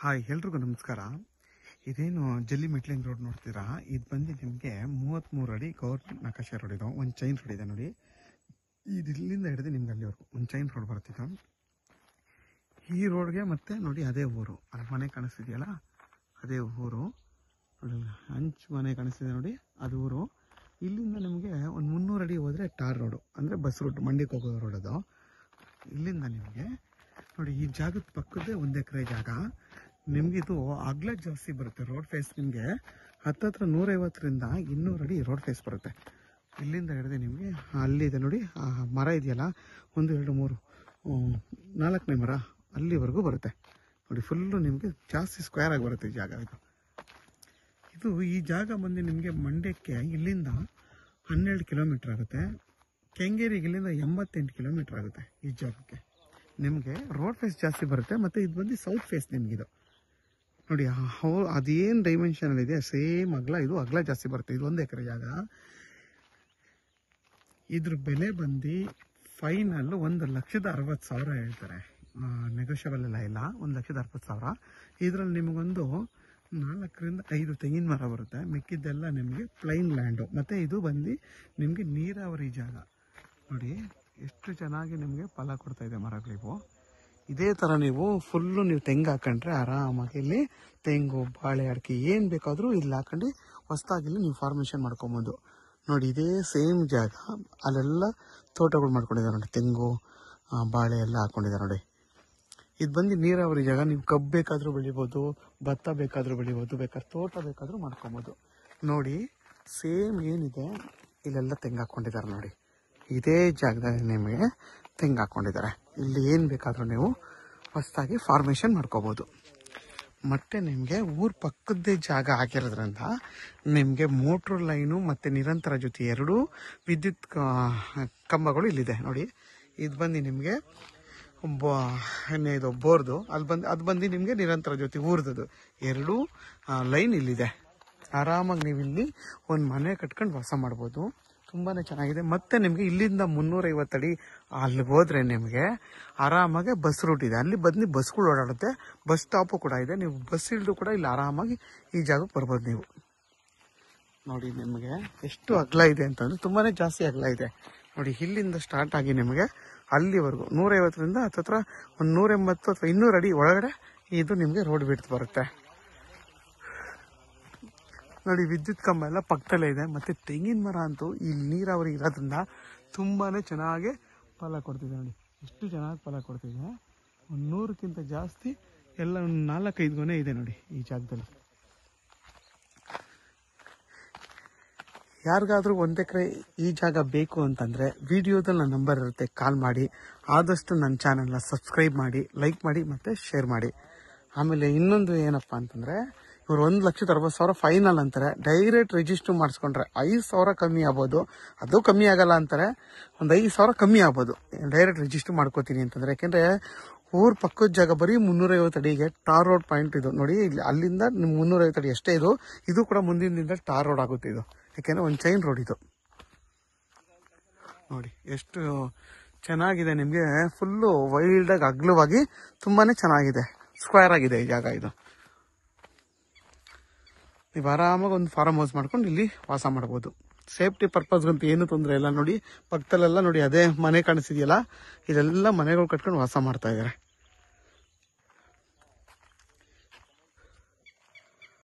Hi ಎಲ್ರಿಗೂ ನಮಸ್ಕಾರ. ಇದೇನು ಜಲ್ಲಿ ಮೆಟ್ಲಿಂಗ್ ರೋಡ್ ನೋಡ್ತೀರಾ, ಇದು ಬಂದು ನಿಮಗೆ 33 ಅಡಿ ಗೌರ್ಮೆಂಟ್ ನಕಾಶೆ ರೋಡ್. ಇದು ಒಂದು ಚೈನ್ ರೋಡ್ ಇದೆ ನೋಡಿ. ಇಲ್ಲಿಂದ ಹಿಡಿದು ನಿಮ್ಗೆ ಅಲ್ಲಿವರೆಗೂ ಒಂದು ಚೈನ್ ರೋಡ್ ಬರ್ತಿತ್ತು. ಈ ರೋಡ್ಗೆ ಮತ್ತೆ ನೋಡಿ ಅದೇ ಊರು, ಅಲ್ಲಿ ಮನೆ ಕಾಣಿಸ್ತಿದೆಯಲ್ಲ ಅದೇ ಊರು ನೋಡಿ. ಹಂಚು ಮನೆ ಕಾಣಿಸ್ತಿದೆ ನೋಡಿ, ಅದು ಊರು. ಇಲ್ಲಿಂದ ನಿಮಗೆ ಒಂದು 300 ಅಡಿ ಹೋದರೆ ಟಾರ್ ರೋಡು, ಅಂದರೆ ಬಸ್ ರೂಟ್, ಮಂಡ್ಯಕ್ಕೆ ಹೋಗೋ ರೋಡ್ ಅದು. ಇಲ್ಲಿಂದ ನಿಮಗೆ ನೋಡಿ ಈ ಜಾಗದ ಪಕ್ಕದೇ 1 ಎಕರೆ ಜಾಗ. ನಿಮಗಿದು ಅಗಲ ಜಾಸ್ತಿ ಬರುತ್ತೆ. ರೋಡ್ ಫೇಸ್ ನಿಮಗೆ ಹತ್ತತ್ರ 150ರಿಂದ 200 ಅಡಿ ರೋಡ್ ಫೇಸ್ ಬರುತ್ತೆ. ಇಲ್ಲಿಂದ ಹಿಡಿದು ನಿಮಗೆ ಅಲ್ಲಿದೆ ನೋಡಿ, ಆ ಮರ ಇದೆಯಲ್ಲ, 1 2 3 4ನೇ ಮರ ಅಲ್ಲಿವರೆಗೂ ಬರುತ್ತೆ ನೋಡಿ. ಫುಲ್ಲು ನಿಮಗೆ ಜಾಸ್ತಿ ಸ್ಕ್ವೇರ್ ಆಗಿ ಬರುತ್ತೆ ಈ ಜಾಗ. ಈ ಜಾಗ ಬಂದು ನಿಮಗೆ ಮಂಡ್ಯಕ್ಕೆ ಇಲ್ಲಿಂದ 12 ಕಿಲೋಮೀಟ್ರ್ ಆಗುತ್ತೆ. ಕೆಂಗೇರಿಗೆ ಇಲ್ಲಿಂದ 88 ಕಿಲೋಮೀಟ್ರ್ ಆಗುತ್ತೆ. ಈ ಜಾಗಕ್ಕೆ ನಿಮಗೆ ರೋಡ್ ಫೇಸ್ ಜಾಸ್ತಿ ಬರುತ್ತೆ. ಮತ್ತು ಇದು ಬಂದು ಸೌತ್ ಫೇಸ್ ನಿಮಗಿದು ನೋಡಿ. ಅದೇನು ಡೈಮೆನ್ಷನಲ್ಲಿ ಇದೆ ಸೇಮ್ ಅಗಲ, ಇದು ಅಗಲ ಜಾಸ್ತಿ ಬರುತ್ತೆ. ಇದು 1 ಎಕರೆ ಜಾಗ. ಇದ್ರ ಬೆಲೆ ಬಂದು ಫೈನಲ್ 1,60,000 ಹೇಳ್ತಾರೆ. ನೆಗೋಷಿಯಬಲ್ ಎಲ್ಲ ಇಲ್ಲ. 1,60,000. ಇದರಲ್ಲಿ ನಿಮಗೊಂದು 4ರಿಂದ 5 ತೆಂಗಿನ ಮರ ಬರುತ್ತೆ. ಮಿಕ್ಕಿದ್ದೆಲ್ಲ ನಿಮಗೆ ಪ್ಲೈನ್ ಲ್ಯಾಂಡು. ಮತ್ತು ಇದು ಬಂದು ನಿಮಗೆ ನೀರಾವರಿ ಜಾಗ ನೋಡಿ. ಎಷ್ಟು ಚೆನ್ನಾಗಿ ನಿಮಗೆ ಫಲ ಕೊಡ್ತಾ ಇದೆ ಮರಗಳಿವು. ಇದೇ ಥರ ನೀವು ಫುಲ್ಲು ನೀವು ತೆಂಗು ಹಾಕೊಂಡ್ರೆ ಆರಾಮಾಗಿ ಇಲ್ಲಿ ತೆಂಗು, ಬಾಳೆ, ಅಡಿಕೆ ಏನು ಬೇಕಾದರೂ ಇಲ್ಲಿ ಹಾಕೊಂಡು ಹೊಸದಾಗಿ ನೀವು ಫಾರ್ಮೇಷನ್ ಮಾಡ್ಕೊಬೋದು ನೋಡಿ. ಇದೇ ಸೇಮ್ ಜಾಗ ಅಲ್ಲೆಲ್ಲ ತೋಟಗಳು ಮಾಡ್ಕೊಂಡಿದ್ದಾರೆ ನೋಡಿ. ತೆಂಗು, ಬಾಳೆ ಎಲ್ಲ ಹಾಕ್ಕೊಂಡಿದ್ದಾರೆ ನೋಡಿ. ಇದು ಬಂದು ನೀರಾವರಿ ಜಾಗ. ನೀವು ಕಬ್ಬು ಬೇಕಾದರೂ ಬೆಳಿಬೋದು, ಭತ್ತ ಬೇಕಾದರೂ ಬೆಳಿಬೋದು, ಬೇಕಾದ್ರೆ ತೋಟ ಬೇಕಾದರೂ ಮಾಡ್ಕೊಬೋದು ನೋಡಿ. ಸೇಮ್ ಏನಿದೆ ಇಲ್ಲೆಲ್ಲ ತೆಂಗು ಹಾಕ್ಕೊಂಡಿದ್ದಾರೆ ನೋಡಿ. ಇದೇ ಜಾಗದಲ್ಲಿ ನಿಮಗೆ ತೆಂಗು ಹಾಕ್ಕೊಂಡಿದ್ದಾರೆ. ಇಲ್ಲಿ ಏನು ಬೇಕಾದರೂ ನೀವು ಹೊಸದಾಗಿ ಫಾರ್ಮೇಷನ್ ಮಾಡ್ಕೋಬೋದು. ಮತ್ತು ನಿಮಗೆ ಊರ ಪಕ್ಕದ್ದೇ ಜಾಗ ಆಗಿರೋದ್ರಿಂದ ನಿಮಗೆ ಮೋಟ್ರ್ ಲೈನು ಮತ್ತು ನಿರಂತರ ಜೊತೆ 2 ವಿದ್ಯುತ್ ಕಂಬಗಳು ಇಲ್ಲಿದೆ ನೋಡಿ. ಇದು ಬಂದು ನಿಮಗೆ ಇದು ಬೋರ್ದು, ಅದು ಬಂದು ನಿಮಗೆ ನಿರಂತರ ಜೊತೆ ಊರ್ದದು 2 ಲೈನ್ ಇಲ್ಲಿದೆ. ಆರಾಮಾಗಿ ನೀವು ಇಲ್ಲಿ ಒಂದು ಮನೆ ಕಟ್ಕೊಂಡು ವಾಸ ಮಾಡ್ಬೋದು. ತುಂಬಾ ಚೆನ್ನಾಗಿದೆ. ಮತ್ತು ನಿಮಗೆ ಇಲ್ಲಿಂದ 350 ಅಡಿ ಅಲ್ಲಿಗೆ ಹೋದರೆ ನಿಮಗೆ ಆರಾಮಾಗಿ ಬಸ್ ರೂಟ್ ಇದೆ. ಅಲ್ಲಿ ಬಂದು ಬಸ್ಗಳು ಓಡಾಡುತ್ತೆ. ಬಸ್ ಸ್ಟಾಪು ಕೂಡ ಇದೆ. ನೀವು ಬಸ್ ಇಳಿದು ಕೂಡ ಇಲ್ಲಿ ಆರಾಮಾಗಿ ಈ ಜಾಗಕ್ಕೆ ಬರ್ಬೋದು ನೀವು ನೋಡಿ. ನಿಮಗೆ ಎಷ್ಟು ಅಗಲ ಇದೆ ಅಂತಂದರೆ ತುಂಬಾ ಜಾಸ್ತಿ ಅಗಲ ಇದೆ ನೋಡಿ. ಇಲ್ಲಿಂದ ಸ್ಟಾರ್ಟ್ ಆಗಿ ನಿಮಗೆ ಅಲ್ಲಿವರೆಗೂ 150ರಿಂದ ಹತ್ತತ್ರ 180 ಅಥವಾ 200 ಅಡಿ ಒಳಗಡೆ ಇದು ನಿಮಗೆ ರೋಡ್ ಬಿಡ್ತು ಬರುತ್ತೆ ನೋಡಿ. ವಿದ್ಯುತ್ ಕಂಬ ಎಲ್ಲ ಪಕ್ಕದಲ್ಲೇ ಇದೆ. ಮತ್ತು ತೆಂಗಿನ ಮರ ಅಂತೂ ಇಲ್ಲಿ ನೀರಾವರಿ ಇರೋದ್ರಿಂದ ತುಂಬಾ ಚೆನ್ನಾಗಿ ಫಲ ಕೊಡ್ತಿದೆ ನೋಡಿ. ಎಷ್ಟು ಚೆನ್ನಾಗಿ ಫಲ ಕೊಡ್ತಿದೆ. 100ಕ್ಕಿಂತ ಜಾಸ್ತಿ ಎಲ್ಲ 4-5 ಗೊನೆ ಇದೆ ನೋಡಿ ಈ ಜಾಗದಲ್ಲಿ. ಯಾರಿಗಾದ್ರೂ 1 ಎಕರೆ ಈ ಜಾಗ ಬೇಕು ಅಂತಂದರೆ ವಿಡಿಯೋದಲ್ಲಿ ನನ್ನ ನಂಬರ್ ಇರುತ್ತೆ, ಕಾಲ್ ಮಾಡಿ. ಆದಷ್ಟು ನನ್ನ ಚಾನಲ್ನ ಸಬ್ಸ್ಕ್ರೈಬ್ ಮಾಡಿ, ಲೈಕ್ ಮಾಡಿ ಮತ್ತು ಶೇರ್ ಮಾಡಿ. ಆಮೇಲೆ ಇನ್ನೊಂದು ಏನಪ್ಪ ಅಂತಂದರೆ, ಇವರು 1,60,000 ಫೈನಲ್ ಅಂತಾರೆ. ಡೈರೆಕ್ಟ್ ರಿಜಿಸ್ಟರ್ ಮಾಡಿಸ್ಕೊಂಡ್ರೆ 5,000 ಕಮ್ಮಿ ಆಗ್ಬೋದು. ಅದು ಕಮ್ಮಿ ಆಗಲ್ಲ ಅಂತಾರೆ. ಒಂದು 5,000 ಕಮ್ಮಿ ಆಗ್ಬೋದು ಡೈರೆಕ್ಟ್ ರಿಜಿಸ್ಟರ್ ಮಾಡ್ಕೋತೀನಿ ಅಂತಂದರೆ. ಯಾಕೆಂದರೆ ಊರ ಪಕ್ಕದ ಜಾಗ ಬರೀ 350 ಅಡಿಗೆ ಟಾರ್ ರೋಡ್ ಪಾಯಿಂಟ್ ಇದು ನೋಡಿ. ಇಲ್ಲಿ ಅಲ್ಲಿಂದ 350 ಅಡಿ ಅಷ್ಟೇ. ಇದು ಕೂಡ ಮುಂದಿನ ದಿನದಲ್ಲಿ ಟಾರ್ ರೋಡ್ ಆಗುತ್ತೆ ಇದು. ಯಾಕೆಂದರೆ ಒಂದು ಚೈನ್ ರೋಡ್ ಇದು ನೋಡಿ. ಎಷ್ಟು ಚೆನ್ನಾಗಿದೆ. ನಿಮಗೆ ಫುಲ್ಲು ವೈಲ್ಡಾಗಿ ಅಗ್ಲವಾಗಿ ತುಂಬಾ ಚೆನ್ನಾಗಿದೆ. ಸ್ಕ್ವೇರ್ ಆಗಿದೆ ಈ ಜಾಗ. ಇದು ನೀವು ಆರಾಮಾಗಿ ಒಂದು ಫಾರ್ಮ್ ಹೌಸ್ ಮಾಡ್ಕೊಂಡು ಇಲ್ಲಿ ವಾಸ ಮಾಡ್ಬೋದು. ಸೇಫ್ಟಿ ಪರ್ಪಸ್ಗಂತೂ ಏನು ತೊಂದರೆ ಇಲ್ಲ ನೋಡಿ. ಪಕ್ಕದಲ್ಲೆಲ್ಲ ನೋಡಿ ಅದೇ ಮನೆ ಕಾಣಿಸ್ತಿದೆಯಲ್ಲ, ಇದೆಲ್ಲ ಮನೆಗಳು ಕಟ್ಕೊಂಡು ವಾಸ ಮಾಡ್ತಾ ಇದ್ದಾರೆ.